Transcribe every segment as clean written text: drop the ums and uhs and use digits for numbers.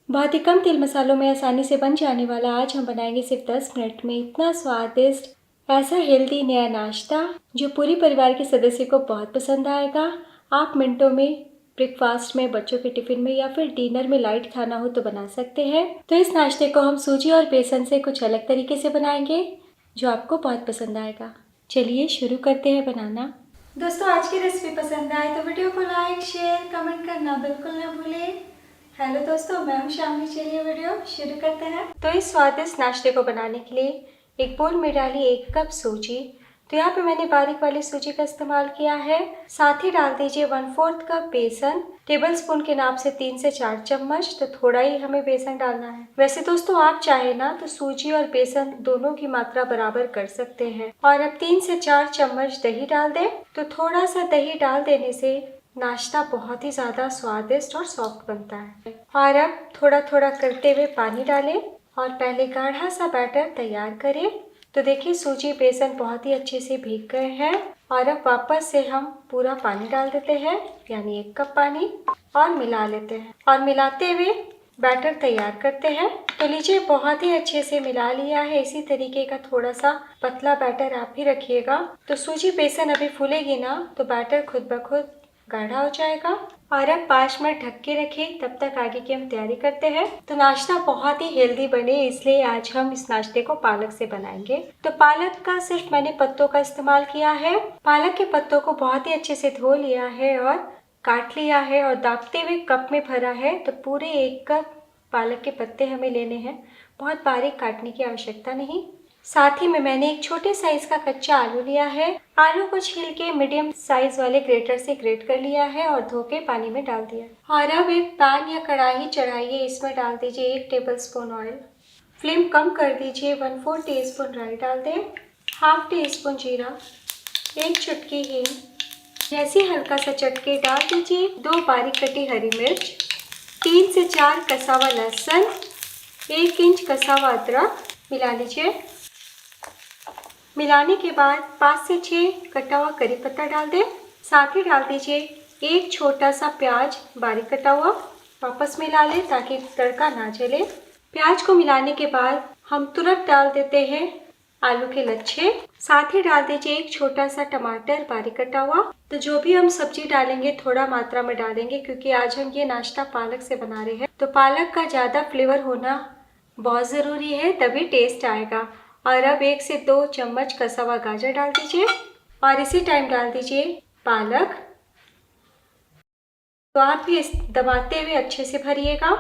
बहुत ही कम तेल मसालों में आसानी से बन जाने वाला आज हम बनाएंगे सिर्फ 10 मिनट में इतना स्वादिष्ट ऐसा हेल्दी नया नाश्ता जो पूरे परिवार के सदस्य को बहुत पसंद आएगा। आप मिनटों में ब्रेकफास्ट में, बच्चों के टिफिन में या फिर डिनर में लाइट खाना हो तो बना सकते हैं। तो इस नाश्ते को हम सूजी और बेसन से कुछ अलग तरीके से बनाएंगे जो आपको बहुत पसंद आएगा। चलिए शुरू करते हैं बनाना। दोस्तों, आज की रेसिपी पसंद आए तो वीडियो को लाइक, शेयर, कमेंट करना बिल्कुल ना भूलें। हेलो दोस्तों, मैं हूं शामली। चलिए वीडियो शुरू करते हैं। तो इस स्वादिष्ट नाश्ते को बनाने के लिए एक बोल में डाली 1 कप सूजी। तो यहाँ पे मैंने बारीक वाली सूजी का इस्तेमाल किया है। साथ ही डाल दीजिए 1/4 कप बेसन। टेबल स्पून के नाप से 3 से 4 चम्मच, तो थोड़ा ही हमें बेसन डालना है। वैसे दोस्तों, आप चाहे ना तो सूजी और बेसन दोनों की मात्रा बराबर कर सकते हैं। और अब 3 से 4 चम्मच दही डाल दें। तो थोड़ा सा दही डाल देने से नाश्ता बहुत ही ज़्यादा स्वादिष्ट और सॉफ्ट बनता है। और अब थोड़ा थोड़ा करते हुए पानी डालें और पहले गाढ़ा सा बैटर तैयार करें। तो देखिए, सूजी बेसन बहुत ही अच्छे से भीग गए हैं। और अब वापस से हम पूरा पानी डाल देते हैं, यानी 1 कप पानी, और मिला लेते हैं। और मिलाते हुए बैटर तैयार करते हैं। तो लीजिए, बहुत ही अच्छे से मिला लिया है। इसी तरीके का थोड़ा सा पतला बैटर आप भी रखिएगा। तो सूजी बेसन अभी फूलेगी ना तो बैटर खुद ब खुद गाढ़ा हो जाएगा। और अब 5 मिनट ढक के रखें, तब तक आगे की हम तैयारी करते हैं। तो नाश्ता बहुत ही हेल्दी बने, इसलिए आज हम इस नाश्ते को पालक से बनाएंगे। तो पालक का सिर्फ मैंने पत्तों का इस्तेमाल किया है। पालक के पत्तों को बहुत ही अच्छे से धो लिया है और काट लिया है और दाबते हुए कप में भरा है। तो पूरे 1 कप पालक के पत्ते हमें लेने हैं, बहुत बारीक काटने की आवश्यकता नहीं। साथ ही में मैंने एक छोटे साइज का कच्चा आलू लिया है। आलू को छील के मीडियम साइज वाले ग्रेटर से ग्रेट कर लिया है और धो के पानी में डाल दिया। और अब एक पैन या कढ़ाई चढ़ाइए, इसमें डाल दीजिए 1 टेबलस्पून ऑयल। फ्लेम कम कर दीजिए। 1/4 टीस्पून राई डाल दें, ½ टीस्पून जीरा, 1 चुटकी हींग, जैसे हल्का सा चटके डाल दीजिए 2 बारीक कटी हरी मिर्च, 3 से 4 कसा हुआ लहसुन, 1 इंच कसा हुआ अदरक मिला लीजिए। मिलाने के बाद 5 से 6 कटा हुआ करी पत्ता डाल दें। साथ ही डाल दीजिए 1 छोटा सा प्याज बारीक कटा हुआ। वापस मिला लें ताकि तड़का ना जले। प्याज को मिलाने के बाद हम तुरंत डाल देते हैं आलू के लच्छे। साथ ही डाल दीजिए 1 छोटा सा टमाटर बारीक कटा हुआ। तो जो भी हम सब्जी डालेंगे थोड़ा मात्रा में डालेंगे, क्योंकि आज हम ये नाश्ता पालक से बना रहे हैं। तो पालक का ज़्यादा फ्लेवर होना बहुत ज़रूरी है, तभी टेस्ट आएगा। और अब 1 से 2 चम्मच कसा हुआ गाजर डाल दीजिए और इसी टाइम डाल दीजिए पालक। तो आप भी इस दबाते हुए अच्छे से भरिएगा।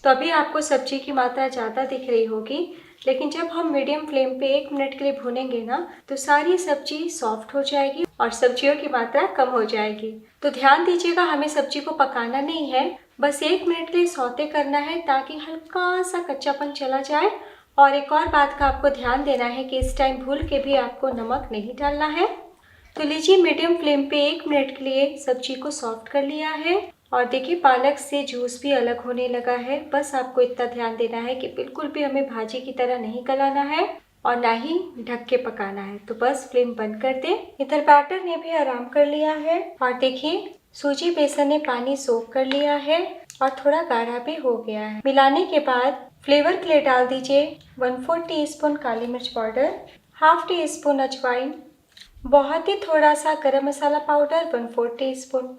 तो अभी आपको सब्जी की मात्रा ज़्यादा दिख रही होगी, लेकिन जब हम मीडियम फ्लेम पे 1 मिनट के लिए भूनेंगे ना तो सारी सब्जी सॉफ्ट हो जाएगी और सब्जियों की मात्रा कम हो जाएगी। तो ध्यान दीजिएगा, हमें सब्जी को पकाना नहीं है, बस 1 मिनट के लिए सौते करना है ताकि हल्का सा कच्चापन चला जाए। और एक और बात का आपको ध्यान देना है कि इस टाइम भूल के भी आपको नमक नहीं डालना है। तो लीजिए, मीडियम फ्लेम पे 1 मिनट के लिए सब्जी को सॉफ्ट कर लिया है और देखिए पालक से जूस भी अलग होने लगा है। बस आपको इतना ध्यान देना है कि बिल्कुल भी हमें भाजी की तरह नहीं गलाना है और ना ही ढक के पकाना है। तो बस फ्लेम बंद कर दें। इधर बैटर ने भी आराम कर लिया है और देखिए सूजी बेसन ने पानी सोख कर लिया है और थोड़ा गाढ़ा भी हो गया है। मिलाने के बाद फ्लेवर के लिए डाल दीजिए 1/4 टीस्पून काली मिर्च पाउडर, ½ टीस्पून अजवाइन, बहुत ही थोड़ा सा गरम मसाला पाउडर 1/4 टीस्पून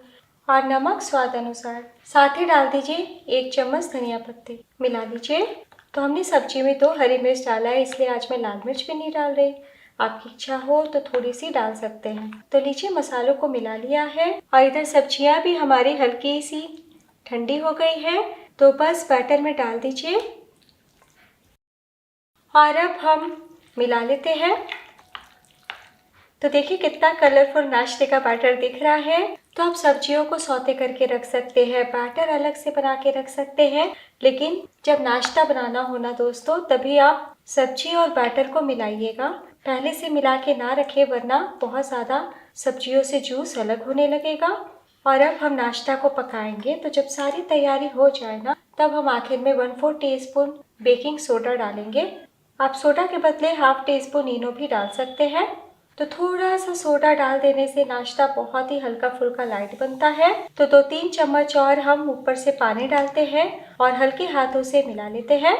और नमक स्वाद अनुसार। साथ ही डाल दीजिए 1 चम्मच धनिया पत्ते। मिला लीजिए। तो हमने सब्जी में 2 हरी मिर्च डाला है, इसलिए आज मैं लाल मिर्च भी नहीं डाल रही। आपकी इच्छा हो तो थोड़ी सी डाल सकते हैं। तो लीजिए, मसालों को मिला लिया है और इधर सब्जियां भी हमारी हल्की सी ठंडी हो गई है। तो बस बैटर में डाल दीजिए और अब हम मिला लेते हैं। तो देखिए कितना कलरफुल नाश्ते का बैटर दिख रहा है। तो आप सब्जियों को सौते करके रख सकते हैं, बैटर अलग से बना के रख सकते हैं, लेकिन जब नाश्ता बनाना हो ना दोस्तों, तभी आप सब्जी और बैटर को मिलाइएगा। पहले से मिला के ना रखें, वरना बहुत ज़्यादा सब्जियों से जूस अलग होने लगेगा। और अब हम नाश्ता को पकाएंगे। तो जब सारी तैयारी हो जाए ना, तब हम आखिर में 1/4 टीस्पून बेकिंग सोडा डालेंगे। आप सोडा के बदले ½ टीस्पून इनो भी डाल सकते हैं। तो थोड़ा सा सोडा डाल देने से नाश्ता बहुत ही हल्का फुल्का लाइट बनता है। तो 2-3 चम्मच और हम ऊपर से पानी डालते हैं और हल्के हाथों से मिला लेते हैं।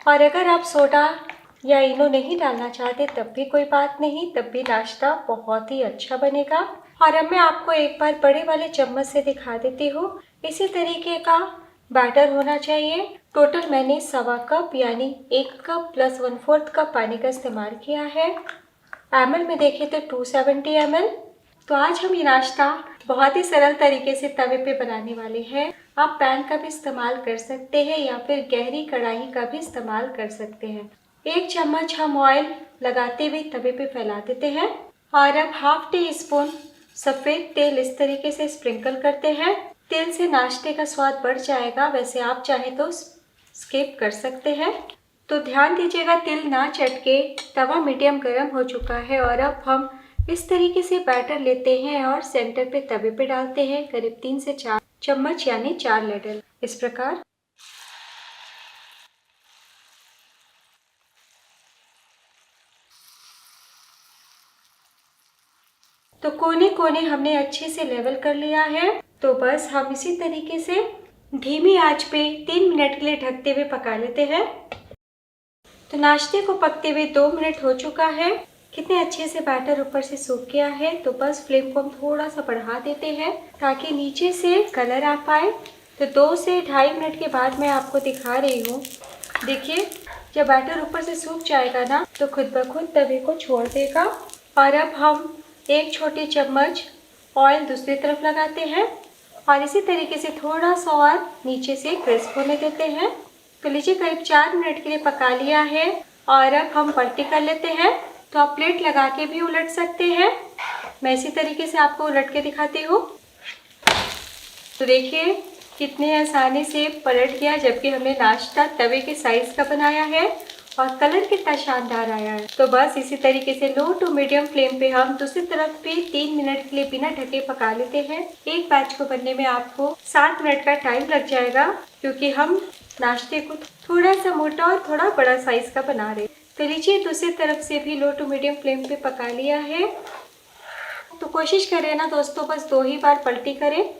और अगर आप सोडा या इनो नहीं डालना चाहते तब भी कोई बात नहीं, तब भी नाश्ता बहुत ही अच्छा बनेगा। और अब मैं आपको एक बार बड़े वाले चम्मच से दिखा देती हूँ। इसी तरीके का बैटर होना चाहिए। टोटल मैंने 1.25 कप यानी 1 कप प्लस 1/4 कप पानी का इस्तेमाल किया है। ml में देखें तो 270 ml। तो आज हम ये नाश्ता बहुत ही सरल तरीके से तवे पे बनाने वाले हैं। आप पैन का भी इस्तेमाल कर सकते हैं या फिर गहरी कढ़ाई का भी इस्तेमाल कर सकते हैं। 1 चम्मच हम ऑयल लगाते हुए तवे पे फैला देते हैं और अब 1/2 टीस्पून सफ़ेद तेल इस तरीके से स्प्रिंकल करते हैं। तेल से नाश्ते का स्वाद बढ़ जाएगा, वैसे आप चाहें तो स्किप कर सकते हैं। तो ध्यान दीजिएगा तेल ना चटके। तवा मीडियम गर्म हो चुका है और अब हम इस तरीके से बैटर लेते हैं और सेंटर पे तवे पे डालते हैं करीब 3 से 4 चम्मच यानी 4 लैडल इस प्रकार। तो कोने कोने हमने अच्छे से लेवल कर लिया है। तो बस हम इसी तरीके से धीमी आंच पे 3 मिनट के लिए ढकते हुए पका लेते हैं। तो नाश्ते को पकते हुए 2 मिनट हो चुका है। कितने अच्छे से बैटर ऊपर से सूख गया है। तो बस फ्लेम को हम थोड़ा सा बढ़ा देते हैं ताकि नीचे से कलर आ पाए। तो 2 से 2.5 मिनट के बाद मैं आपको दिखा रही हूँ। देखिए जब बैटर ऊपर से सूख जाएगा ना तो खुद ब खुद तवे को छोड़ देगा। और अब हम 1 छोटी चम्मच ऑयल दूसरी तरफ लगाते हैं और इसी तरीके से थोड़ा सा और नीचे से क्रिस्प होने देते हैं। तो लीजिए करीब 4 मिनट के लिए पका लिया है और अब हम पलटी कर लेते हैं। तो आप प्लेट लगा के भी उलट सकते हैं। मैं इसी तरीके से आपको उलट के दिखाती हूँ। तो देखिए कितने आसानी से पलट गया, जबकि हमने नाश्ता तवे के साइज का बनाया है और कलर कितना शानदार आया है। तो बस इसी तरीके से लो टू मीडियम फ्लेम पे हम दूसरी तरफ भी 3 मिनट के लिए बिना ढके पका लेते हैं। एक बैच को बनने में आपको 7 मिनट का टाइम लग जाएगा, क्योंकि हम नाश्ते को थोड़ा सा मोटा और थोड़ा बड़ा साइज का बना रहे। तो लीजिए दूसरी तरफ से भी लो टू मीडियम फ्लेम पे पका लिया है। तो कोशिश करें ना दोस्तों, बस 2 ही बार पलटी करें।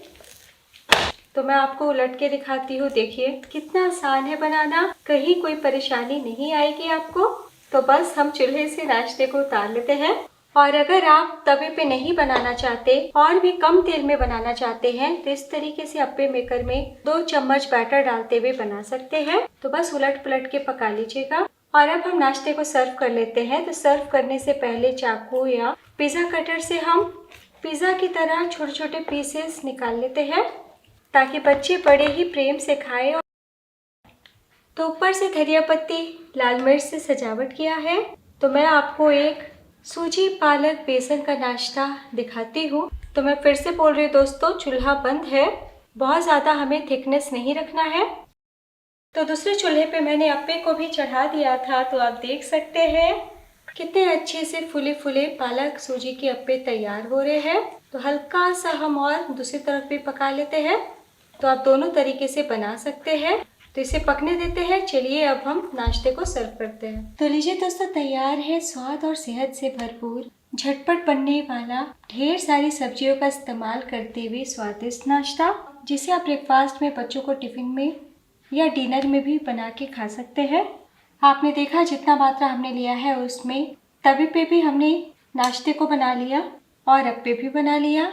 तो मैं आपको उलट के दिखाती हूँ। देखिए कितना आसान है बनाना, कहीं कोई परेशानी नहीं आएगी आपको। तो बस हम चूल्हे से नाश्ते को उतार लेते हैं। और अगर आप तवे पे नहीं बनाना चाहते और भी कम तेल में बनाना चाहते हैं तो इस तरीके से अप्पे मेकर में 2 चम्मच बैटर डालते हुए बना सकते हैं। तो बस उलट पुलट के पका लीजिएगा। और अब हम नाश्ते को सर्व कर लेते हैं। तो सर्व करने से पहले चाकू या पिज़्ज़ा कटर से हम पिज़्ज़ा की तरह छोटे छोटे पीसेस निकाल लेते हैं ताकि बच्चे बड़े ही प्रेम से खाएं। तो ऊपर से धनिया पत्ती लाल मिर्च से सजावट किया है। तो मैं आपको एक सूजी पालक बेसन का नाश्ता दिखाती हूँ। तो मैं फिर से बोल रही हूँ दोस्तों, चूल्हा बंद है, बहुत ज़्यादा हमें थिकनेस नहीं रखना है। तो दूसरे चूल्हे पे मैंने अप्पे को भी चढ़ा दिया था। तो आप देख सकते हैं कितने अच्छे से फूले फूले पालक सूजी के अप्पे तैयार हो रहे हैं। तो हल्का सा हम और दूसरी तरफ भी पका लेते हैं। तो आप दोनों तरीके से बना सकते हैं। तो इसे पकने देते हैं। चलिए अब हम नाश्ते को सर्व करते हैं। तो लीजिए दोस्तों, तैयार है स्वाद और सेहत से भरपूर झटपट बनने वाला ढेर सारी सब्जियों का इस्तेमाल करते हुए स्वादिष्ट नाश्ता, जिसे आप ब्रेकफास्ट में, बच्चों को टिफिन में या डिनर में भी बना के खा सकते हैं। आपने देखा जितना मात्रा हमने लिया है उसमें तवे पे भी हमने नाश्ते को बना लिया और अप्पे भी बना लिया।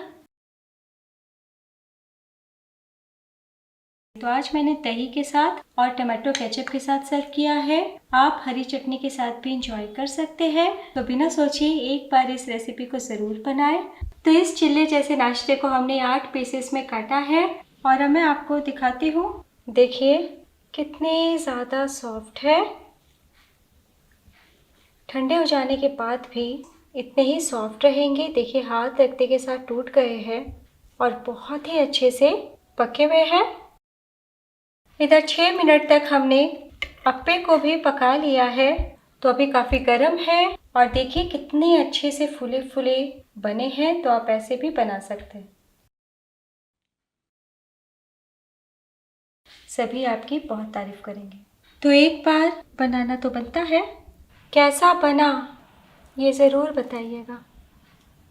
तो आज मैंने दही के साथ और टमाटो केचप के साथ सर्व किया है। आप हरी चटनी के साथ भी इंजॉय कर सकते हैं। तो बिना सोचे एक बार इस रेसिपी को ज़रूर बनाएं। तो इस चिल्ले जैसे नाश्ते को हमने 8 पीसेस में काटा है और अब मैं आपको दिखाती हूँ। देखिए कितने ज़्यादा सॉफ्ट है। ठंडे हो जाने के बाद भी इतने ही सॉफ्ट रहेंगे। देखिए हाथ रखते के साथ टूट गए हैं और बहुत ही अच्छे से पके हुए हैं। इधर 6 मिनट तक हमने अप्पे को भी पका लिया है। तो अभी काफ़ी गर्म है और देखिए कितने अच्छे से फूले फूले बने हैं। तो आप ऐसे भी बना सकते हैं। सभी आपकी बहुत तारीफ करेंगे। तो एक बार बनाना तो बनता है। कैसा बना ये ज़रूर बताइएगा।